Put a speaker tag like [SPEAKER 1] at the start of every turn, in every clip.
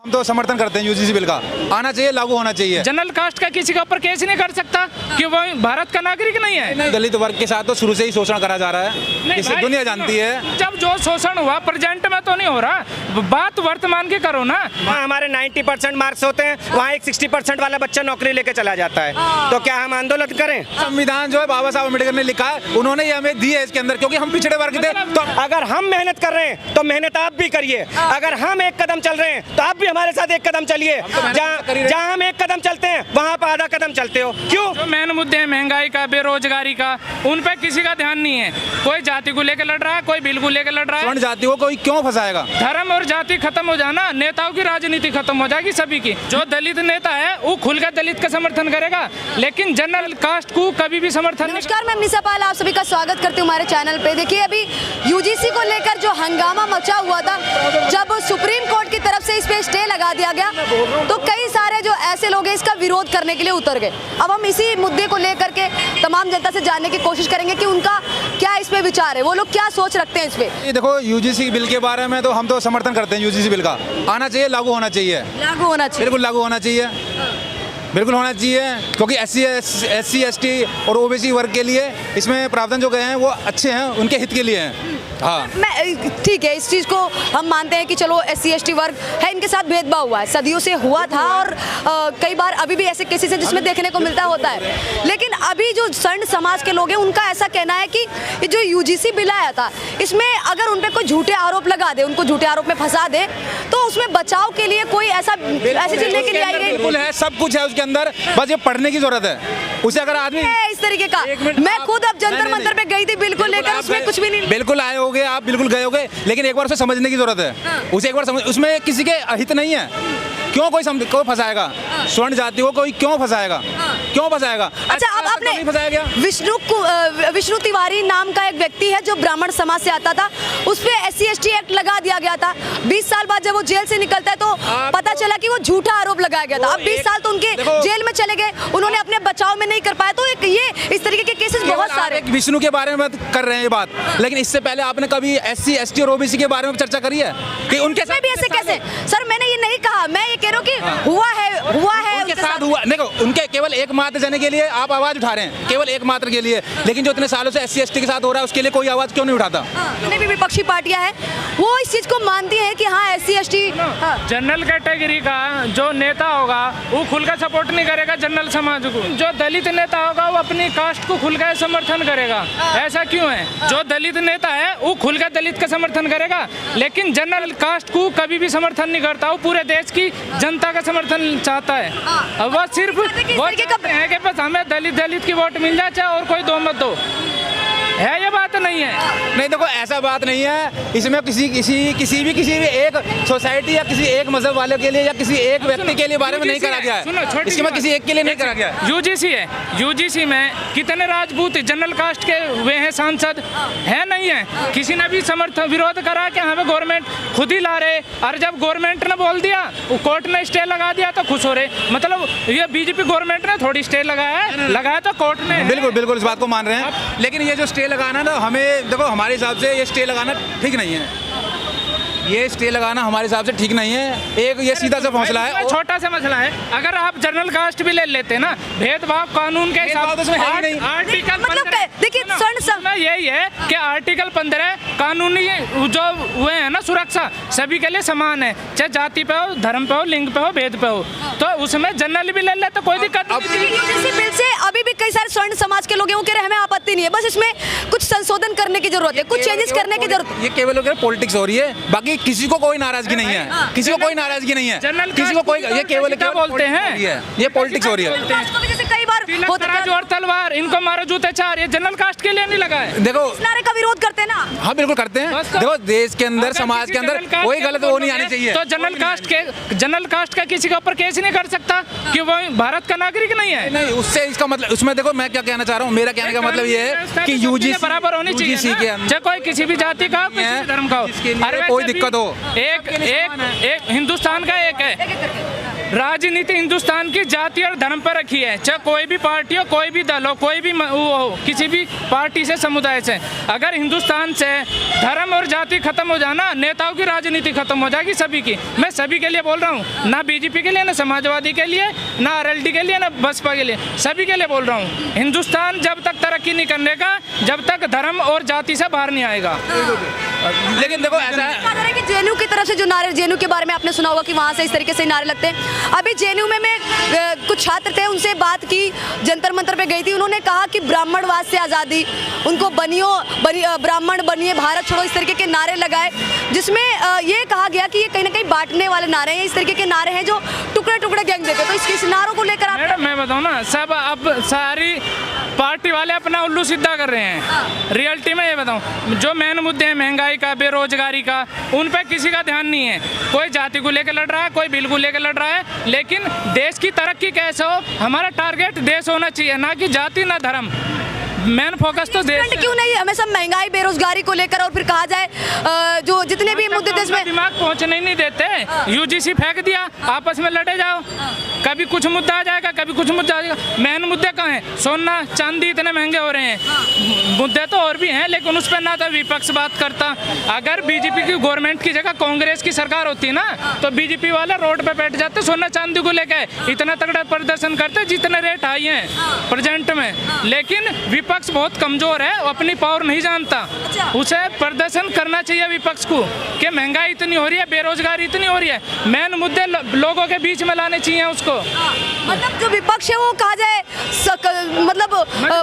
[SPEAKER 1] हम तो समर्थन करते हैं यूजीसी बिल का, आना चाहिए, लागू होना चाहिए।
[SPEAKER 2] जनरल कास्ट का किसी के ऊपर केस नहीं कर सकता कि वो भारत का नागरिक नहीं है।
[SPEAKER 1] दलित वर्ग के साथ तो शुरू से ही शोषण करा जा रहा है, इसे दुनिया जानती है।
[SPEAKER 2] जब जो शोषण हुआ प्रेजेंट में तो नहीं हो रहा, बात वर्तमान की करो ना।
[SPEAKER 3] हमारे 90% मार्क्स होते हैं, वहाँ एक 60% वाला बच्चा नौकरी लेके चला जाता है, तो क्या हम आंदोलन करें?
[SPEAKER 1] संविधान जो है बाबा साहब अम्बेडकर ने लिखा है, उन्होंने ये हमें दी है इसके अंदर, क्योंकि हम पिछड़े वर्ग थे।
[SPEAKER 3] तो अगर हम मेहनत कर रहे हैं तो मेहनत आप भी करिए, अगर हम एक कदम चल रहे हैं तो आप भी हमारे साथ एक कदम चलिए। जहाँ हम एक कदम चलते हैं वहाँ आप आधा कदम चलते हो, क्यों?
[SPEAKER 2] जो मेन मुद्दे हैं महंगाई का, बेरोजगारी का, उन पे किसी का ध्यान नहीं है। कोई जाति को लेकर लड़ रहा है, कोई बिल को लेकर लड़ रहा है।
[SPEAKER 1] स्वर्ण जाति को कोई क्यों फंसाएगा?
[SPEAKER 2] धर्म और जाति खत्म हो जाना, नेताओं की राजनीति खत्म हो जाएगी सभी की। जो दलित नेता है वो खुलकर दलित का समर्थन करेगा, लेकिन जनरल कास्ट को कभी भी समर्थन नहीं।
[SPEAKER 4] नमस्कार, मैं निशा पाल आप सभी का स्वागत करती हूँ हमारे चैनल पे। देखिए, अभी यूजीसी को लेकर जो हंगामा मचा हुआ था, जब सुप्रीम कोर्ट की तरफ से इस पे स्टे लगा दिया गया, तो कई सारे जो ऐसे लोग हैं इसका विरोध करने के लिए उतर गए। अब हम इसी मुद्दे को लेकर के तमाम जनता से जानने की कोशिश करेंगे कि उनका क्या इस पे विचार है, वो लोग क्या सोच रखते हैं इस पे।
[SPEAKER 1] देखो, यूजीसी बिल के बारे में तो हम तो समर्थन करते हैं यूजीसी बिल का, आना चाहिए, लागू होना चाहिए।
[SPEAKER 4] लागू होना चाहिए,
[SPEAKER 1] बिल्कुल लागू होना चाहिए, बिल्कुल होना चाहिए, क्योंकि SC ST और OBC वर्ग के लिए इसमें प्रावधान जो गए हैं वो अच्छे हैं, उनके हित के लिए हैं। हाँ,
[SPEAKER 4] मैं ठीक है, इस चीज़ को हम मानते हैं कि चलो SC ST वर्ग है, इनके साथ भेदभाव हुआ है, सदियों से हुआ था, और कई बार अभी भी ऐसे केसेस हैं जिसमें देखने को मिलता होता है। लेकिन अभी जो स्वर्ण समाज के लोग हैं उनका ऐसा कहना है कि ये जो यूजीसी बिल आया था, इसमें अगर उन पर कोई झूठे आरोप लगा दे, उनको झूठे आरोप में फंसा दे, तो उसमें बचाव के लिए कोई ऐसी चीज लेके लिए आई गई।
[SPEAKER 1] बिल्कुल है, सब कुछ है उसके अंदर, बस ये पढ़ने की जरूरत है। उसे अगर आदमी
[SPEAKER 4] इस तरीके का, मैं खुद अब जंतर मंतर पे गई थी, बिल्कुल लेकर उसमें कुछ भी नहीं।
[SPEAKER 1] बिल्कुल आए होगे आप, बिल्कुल गए होगे, लेकिन एक बार उसे समझने की जरूरत है। उसे एक बार समझ, उसमें किसी के हित नहीं है, क्यों कोई फंसाएगा? स्वर्ण जाति को कोई क्यों फंसाएगा? क्यों फंसाएगा?
[SPEAKER 4] अच्छा, अब आपने
[SPEAKER 1] फंसाया गया।
[SPEAKER 4] विष्णु तिवारी नाम का एक व्यक्ति है जो ब्राह्मण समाज से आता था, उस पे SC ST एक्ट लगा दिया गया था। 20 साल बाद जब वो जेल से निकलता है तो पता चला कि वो झूठा आरोप लगाया गया था। अब 20 साल तो उनके जेल में चले गए, उन्होंने अपने बचाव में नहीं कर पाया। तो ये इस तरीके के केसेस बहुत सारे।
[SPEAKER 1] विष्णु के बारे में कर रहे हैं ये बात, लेकिन इससे पहले आपने कभी SC ST और OBC के बारे में चर्चा करी है कि उनके साथ
[SPEAKER 4] भी ऐसे कैसे? सर, मैंने ये नहीं कहा, मैं ये कह रहा हूँ कि हुआ है
[SPEAKER 1] उनके साथ हुआ। देखो, उनके केवल एकमात्र जने के लिए आप आवाज उठा रहे हैं, केवल एकमात्र के लिए, लेकिन जो इतने सालों से SC ST के साथ हो रहा है उसके लिए कोई आवाज क्यों नहीं उठाता?
[SPEAKER 4] जितने भी विपक्षी पार्टियां हैं वो इस चीज को मानती हैं कि हाँ SC ST
[SPEAKER 2] जनरल कैटेगरी का जो नेता होगा वो खुलकर सपोर्ट नहीं करेगा जनरल समाज को। जो दलित नेता होगा वो अपनी कास्ट को खुलकर समर्थन करेगा। ऐसा क्यों है? जो दलित नेता है वो खुलकर दलित का समर्थन करेगा, लेकिन जनरल कास्ट को कभी भी समर्थन नहीं करता। वो पूरे देश की जनता का समर्थन चाहता है। अब वो सिर्फ वो चाहते हैं कि बस हमें दलित की वोट मिल जाए, चाहे और कोई दो मत दो। है ये बात नहीं है?
[SPEAKER 1] नहीं, देखो ऐसा बात नहीं है। इसमें किसी भी एक सोसाइटी या किसी एक मजहब वाले के लिए या किसी एक व्यक्ति के लिए बारे में नहीं करा गया है। इसमें किसी एक के लिए नहीं करा गया है।
[SPEAKER 2] यूजीसी है, यूजीसी में कितने राजपूत जनरल कास्ट के वे हैं सांसद है? नहीं है। किसी ने भी समर्थन विरोध करा कि हमें गवर्नमेंट खुद ही ला रहे, और जब गवर्नमेंट ने बोल दिया, कोर्ट ने स्टे लगा दिया तो खुश हो रहे। मतलब ये बीजेपी गवर्नमेंट ने थोड़ी स्टे लगाया तो कोर्ट ने।
[SPEAKER 1] बिल्कुल इस बात को मान रहे हैं, लेकिन ये जो स्टे लगाना ना, हमें देखो हमारे हिसाब से ये स्टे लगाना ठीक नहीं है। ये स्टे लगाना हमारे हिसाब से ठीक नहीं है। एक ये सीधा सा मसला है,
[SPEAKER 2] छोटा सा मसला है। अगर आप जनरल कास्ट भी ले लेते ना, भेदभाव कानून के हिसाब से आर्टिकल
[SPEAKER 4] देखिए
[SPEAKER 2] यही है कि आर्टिकल 15 कानूनी जो हुए हैं ना सुरक्षा सभी के लिए समान है, चाहे जाति पे हो, धर्म पे हो, लिंग पे हो, भेद पे हो, तो उसमें जनरल भी ले लेते कोई दिक्कत नहीं।
[SPEAKER 4] बिल से अभी भी कई सारे स्वर्ण समाज के लोग हैं, उनके हमें आपत्ति नहीं है, बस इसमें कुछ संशोधन करने की जरूरत है, कुछ चेंजेस करने की जरूरत है।
[SPEAKER 1] ये केवल पॉलिटिक्स हो रही है, बाकी किसी को कोई नाराजगी नहीं है, किसी को कोई नाराजगी नहीं है, किसी को कोई, ये केवल क्या बोलते हैं, ये पॉलिटिक्स हो रही है।
[SPEAKER 4] जैसे कई बार
[SPEAKER 2] तराजू और तलवार, इनको मारो जूते चार, ये जनरल कास्ट के लिए नहीं लगा है।
[SPEAKER 1] देखो
[SPEAKER 4] इस नारे का विरोध करते हैं ना।
[SPEAKER 1] हाँ बिल्कुल करते हैं। देखो देश के अंदर, समाज के अंदर कोई गलत वो नहीं आनी चाहिए।
[SPEAKER 2] तो जनरल कास्ट का किसी के ऊपर केस नहीं कर सकता कि वो भारत का नागरिक नहीं है।
[SPEAKER 1] नहीं, उससे इसका मतलब, उसमें देखो मैं क्या कहना चाह रहा हूँ, मेरा कहने का मतलब ये है कि यूजीसी
[SPEAKER 2] बराबर होनी चाहिए, चाहे कोई किसी भी जाति का, किसी धर्म का हो,
[SPEAKER 1] अरे कोई दिक्कत हो,
[SPEAKER 2] एक हिंदुस्तान का एक है। राजनीति हिंदुस्तान की जाति और धर्म पर रखी है, चाहे कोई भी पार्टी हो, कोई भी दल हो, कोई भी वो हो, किसी भी पार्टी से, समुदाय से। अगर हिंदुस्तान से धर्म और जाति खत्म हो जाना, नेताओं की राजनीति खत्म हो जाएगी सभी की। मैं सभी के लिए बोल रहा हूँ, ना बीजेपी के लिए, ना समाजवादी के लिए, ना आरएलडी के लिए, ना बसपा के लिए, सभी के लिए बोल रहा हूँ। हिंदुस्तान जब तक तरक्की नहीं करने का, जब तक धर्म और जाति से बाहर नहीं आएगा।
[SPEAKER 1] लेकिन देखो ऐसा है
[SPEAKER 4] कि जेएनयू की तरफ से जो नारे, जेएनयू के बारे में आपने सुना होगा कि वहाँ से इस तरीके से नारे लगते हैं। अभी जेएनयू में मैं कुछ छात्र थे, उनसे बात की, जंतर मंतर पे गई थी, उन्होंने कहा कि ब्राह्मणवाद से आज़ादी, उनको ब्राह्मण बनिए, भारत छोड़ो, इस तरीके के नारे लगाए, जिसमें ये कहा गया कि ये कहीं ना कहीं बांटने वाले नारे हैं, इस तरीके के नारे हैं जो टुकड़े टुकड़े गैंग देते। तो इस नारों को लेकर आप
[SPEAKER 2] मैडम मैं बताऊँ ना, सब अब सारी पार्टी वाले अपना उल्लू सीधा कर रहे हैं। रियलिटी में ये बताऊँ, जो मेन मुद्दे हैं महंगाई का, बेरोजगारी का, उन पे किसी का ध्यान नहीं है। कोई जाति को लेकर लड़ रहा है, कोई बिल को लेकर लड़ रहा है, लेकिन देश की तरक्की कैसे हो, हमारा टारगेट देश होना चाहिए, ना कि जाति ना धर्म। मेन फोकस तो देश है।
[SPEAKER 4] क्यों नहीं हमेशा महंगाई बेरोजगारी को लेकर, और फिर कहा जाए जो जितने भी मुद्दे देश में
[SPEAKER 2] दिमाग पहुंचने ही नहीं देते। यूजीसी फेंक दिया, आपस में लड़े जाओ, कभी कुछ मुद्दा आ जाएगा, कभी कुछ मुद्दा आ जाएगा। मेन मुद्दे कहाँ हैं? सोना चांदी इतने महंगे हो रहे हैं, मुद्दे तो और भी हैं, लेकिन उस पर ना तो विपक्ष बात करता। अगर बीजेपी की गवर्नमेंट की जगह कांग्रेस की सरकार होती ना, तो बीजेपी वाले रोड पे बैठ जाते, सोना चांदी को लेकर इतना तगड़ा प्रदर्शन करते जितने रेट हाई हैं प्रेजेंट में। लेकिन विपक्ष बहुत कमजोर है, वो अपनी पावर नहीं जानता। उसे प्रदर्शन करना चाहिए विपक्ष को कि महंगाई इतनी हो रही है, बेरोजगारी इतनी हो रही है, मेन मुद्दे लोगों के बीच में लाने चाहिए उसको।
[SPEAKER 4] मतलब जो विपक्ष है वो कहा जाए मतलब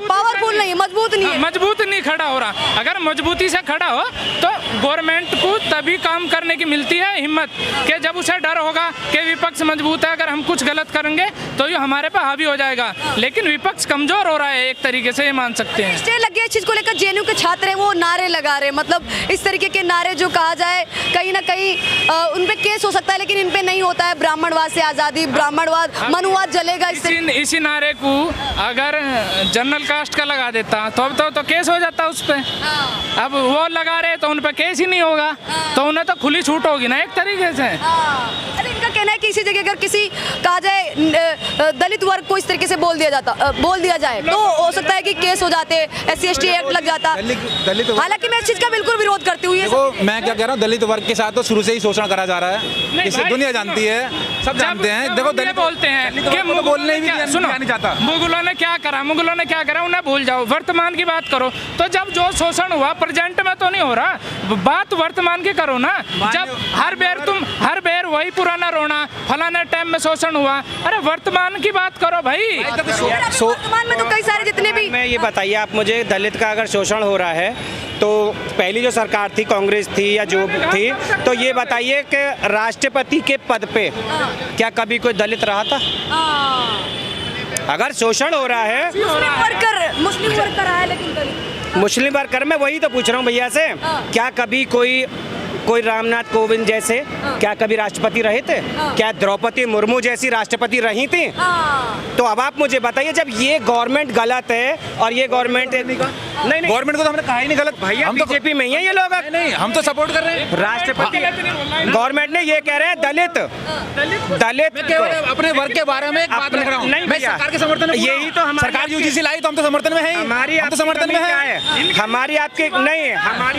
[SPEAKER 4] पावरफुल नहीं, मजबूत नहीं है,
[SPEAKER 2] मजबूत नहीं खड़ा हो रहा। अगर मजबूती से खड़ा हो तो गवर्नमेंट को तभी काम करने की मिलती है हिम्मत, कि जब उसे डर होगा कि विपक्ष मजबूत है, अगर हम कुछ गलत करेंगे तो ये हमारे पे हावी हो जाएगा। लेकिन विपक्ष कमजोर हो रहा है, एक तरीके से ये मान सकते हैं।
[SPEAKER 4] स्टे लग गया इस चीज को लेकर, जेएनयू के छात्र हैं वो नारे लगा रहे हैं, मतलब इस तरीके के नारे जो कहा जाए कहीं ना कहीं उन पे केस हो सकता है, लेकिन इन पे नहीं होता है। ब्राह्मणवाद से आज़ादी, ब्राह्मणवाद, मनुवाद जलेगा।
[SPEAKER 2] इसी नारे को अगर जनरल कास्ट का लगा देता तो केस हो जाता उस पे। अब वो लगा रहे तो उन पे केस ही नहीं होगा, तो उन्हें तो खुली छूट होगी ना एक तरीके से।
[SPEAKER 4] इनका कहना है कि इसी जगह अगर किसी कहा जाए दलित वर्ग को इस तरीके से बोल दिया जाए तो हो सकता है कि केस हो जाते, SC/ST एक्ट लग जाता। हालांकि मैं इस चीज का बिल्कुल विरोध करती हूँ।
[SPEAKER 1] देखो मैं क्या कह रहा हूँ, दलित वर्ग के साथ तो शुरू से ही शोषण करा जा रहा है, इसे दुनिया जानती है, सब जानते हैं। देखो दलित
[SPEAKER 2] बोलते हैं कि
[SPEAKER 1] बोलने भी
[SPEAKER 2] नहीं चाहता, मुगलों ने क्या करा, उन्हें भूल जाओ, वर्तमान की बात करो। तो जब जो शोषण हुआ प्रेजेंट में तो नहीं हो रहा, बात वर्तमान की करो ना। जब हर बेर वही पुराना रोना, फलाने टाइम में शोषण हुआ, अरे वर्तमान की बात करो भाई।
[SPEAKER 4] वर्तमान में तो कई सारे जितने भी,
[SPEAKER 3] मैं ये बताइए आप मुझे, दलित का अगर शोषण हो रहा है तो पहली जो सरकार थी, कांग्रेस थी या जो थी, तो ये बताइए कि राष्ट्रपति के पद पे क्या कभी कोई दलित रहा था? अगर शोषण हो रहा है,
[SPEAKER 4] मुस्लिम वर्कर आया, लेकिन
[SPEAKER 3] मुस्लिम वर्कर, मैं वही तो पूछ रहा हूँ भैया से, क्या कभी कोई रामनाथ कोविंद जैसे क्या कभी राष्ट्रपति रहे थे? क्या द्रौपदी मुर्मू जैसी राष्ट्रपति रही थी? तो अब आप मुझे बताइए, जब ये गवर्नमेंट गलत है और ये गवर्नमेंट नहीं
[SPEAKER 1] गवर्नमेंट को तो हमने कहा ही नहीं गलत,
[SPEAKER 3] भैया,
[SPEAKER 1] हम तो
[SPEAKER 3] बीजेपी में ही है ये लोग।
[SPEAKER 1] नहीं, हम तो सपोर्ट कर रहे हैं।
[SPEAKER 3] राष्ट्रपति गवर्नमेंट ने ये कह रहे हैं दलित
[SPEAKER 1] अपने वर्ग के बारे में एक बात लिख रहा हूं।
[SPEAKER 3] नहीं,
[SPEAKER 1] मैं सरकार के समर्थन में,
[SPEAKER 3] यही तो हमारी
[SPEAKER 1] सरकार यूजीसी लाई तो हम तो समर्थन में है,
[SPEAKER 3] हमारी
[SPEAKER 1] हम तो समर्थन में है।
[SPEAKER 3] हमारी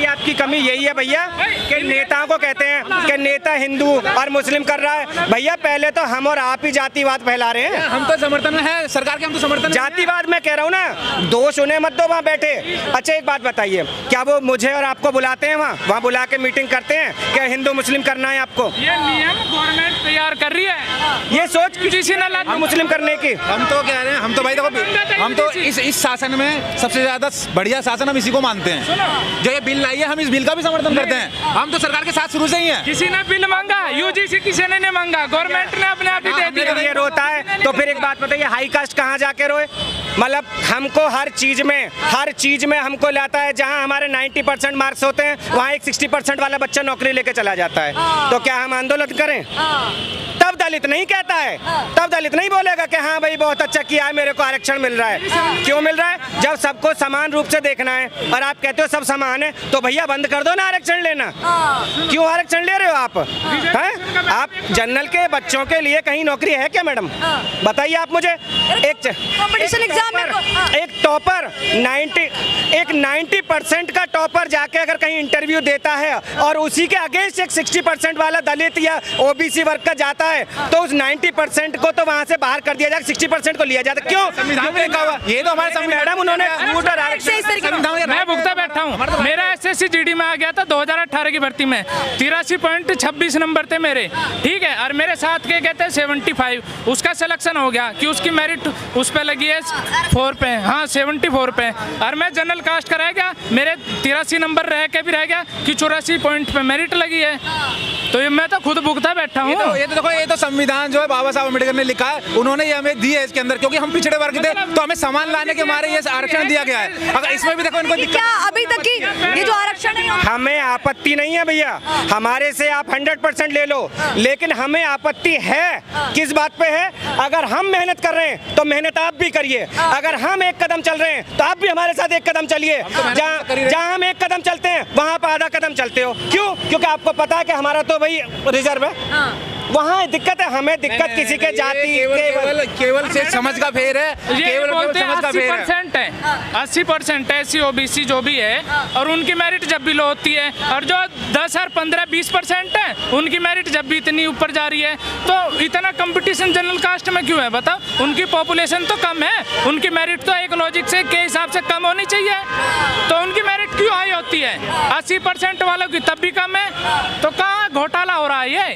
[SPEAKER 3] आपकी कमी यही है भैया कि नेताओं को कहते हैं कि नेता हिंदू और मुस्लिम कर रहा है। भैया पहले तो हम और आप ही जातिवाद फैला रहे हैं।
[SPEAKER 1] हम तो समर्थन में है सरकार के, हम तो समर्थन में।
[SPEAKER 3] जातिवाद मैं कह रहा हूँ ना, दोष उन्हें मत दो वहाँ बैठे। अच्छा एक बात बताइए, क्या वो मुझे और आपको बुलाते हैं वहाँ बुला के मीटिंग करते हैं? क्या हिंदू मुस्लिम करना है आपको?
[SPEAKER 2] ये नियम गवर्नमेंट तैयार कर रही है,
[SPEAKER 3] ये सोच किसी ने ला मुस्लिम करने की।
[SPEAKER 1] हम तो कह रहे हैं, हम तो भाई देखो, हम तो इस शासन में सबसे ज्यादा बढ़िया शासन हम इसी को मानते हैं। जो ये बिल लाई है, हम इस बिल का भी समर्थन करते हैं। हम तो सरकार के साथ शुरू से ही हैं।
[SPEAKER 2] किसी ने बिल मांगा, यूजीसी किसी ने नहीं मांगा, गवर्नमेंट ने अपने आप ही दे दिया।
[SPEAKER 3] ये रोता है तो फिर एक बात बताइए, हाई कास्ट कहाँ जाके रोए? मतलब हमको हर चीज में हमको लाता है, जहाँ हमारे 90% मार्क्स होते हैं वहाँ एक 60% वाला बच्चा नौकरी लेके चला जाता है। तो क्या हम आंदोलन करें? तब तब दलित नहीं कहता है, तब दलित नहीं बोलेगा कि हाँ भाई बहुत अच्छा किया है, मेरे को आरक्षण मिल रहा है। क्यों मिल रहा है? जब सबको समान रूप से देखना है और आप कहते हो सब समान है, तो भैया बंद कर दो ना आरक्षण लेना। क्यों आरक्षण ले रहे हो आप? हैं? आप जनरल के बच्चों के लिए कहीं नौकरी है क्या मैडम? बताइए आप मुझे।
[SPEAKER 4] कंपटीशन एग्जाम में
[SPEAKER 3] एक टॉपर 90% का टॉपर जाके अगर कहीं इंटरव्यू देता है और उसी के अगेंस्ट एक 60% वाला दलित या ओबीसी वर्ग का जाता है, तो उस 90% को तो वहां से बाहर कर दिया जाएगा, 60% को लिया जाता है। क्यों?
[SPEAKER 1] संविधान में लिखा हुआ, ये तो हमारे संविधान
[SPEAKER 3] मैडम उन्होंने झूठ और आरक्षण।
[SPEAKER 2] मैं भुगता बैठा हूँ। मेरा एसएससी जीडी में आ गया था 2018 की भर्ती में, 83.26 नंबर थे मेरे, ठीक है। और मेरे साथ के कहते हैं 75, उसका सिलेक्शन हो गया कि उसकी मेरिट उस पे लगी है 4 पे, हाँ 74 पे। और मैं जनरल कास्ट कराया गया, मेरे 83 नंबर रह के भी रह गया कि 84 पॉइंट पे मेरिट लगी है। तो ये मैं तो खुद भुगता बैठा हूँ।
[SPEAKER 1] ये तो देखो, ये तो संविधान जो है बाबा साहब अम्बेडकर ने लिखा है, उन्होंने ये हमें दी है इसके अंदर, क्योंकि हम पिछड़े वर्ग थे तो हमें सम्मान लाने के मारे ये आरक्षण दिया गया है। अगर इसमें भी देखो इनको दिक्कत,
[SPEAKER 4] क्या अभी तक की ये जो आरक्षण है
[SPEAKER 3] हमें आपत्ति नहीं है भैया, हमारे से आप 100% ले लो, लेकिन हमें आपत्ति है किस बात पे है? अगर हम मेहनत कर रहे हैं तो मेहनत आप भी करिए, अगर हम एक कदम चल रहे हैं तो आप भी हमारे साथ एक कदम चलिए। जहाँ हम एक कदम चलते हैं वहाँ आप आधा कदम चलते हो। क्यों? क्योंकि आपको पता है कि हमारा तो भाई रिजर्व है, वहाँ दिक्कत है। हमें दिक्कत किसी के जाति
[SPEAKER 1] केवल से समझ का फेर है,
[SPEAKER 2] ये
[SPEAKER 1] केवल
[SPEAKER 2] बोलते हैं
[SPEAKER 1] समझ का फेर है।
[SPEAKER 2] 80% है, 80% है एससी ओबीसी जो भी है, और उनकी मेरिट जब भी लो होती है, और जो 10 और 15-20% है उनकी मेरिट जब भी इतनी ऊपर जा रही है, तो इतना कंपटीशन जनरल कास्ट में क्यों है बताओ? उनकी पॉपुलेशन तो कम है, उनकी मेरिट तो एक लॉजिक से के हिसाब से कम होनी चाहिए, तो उनकी मेरिट क्यों हाई होती है? 80% वालों की तब भी कम है, तो कहाँ घोटाला हो रहा है ये?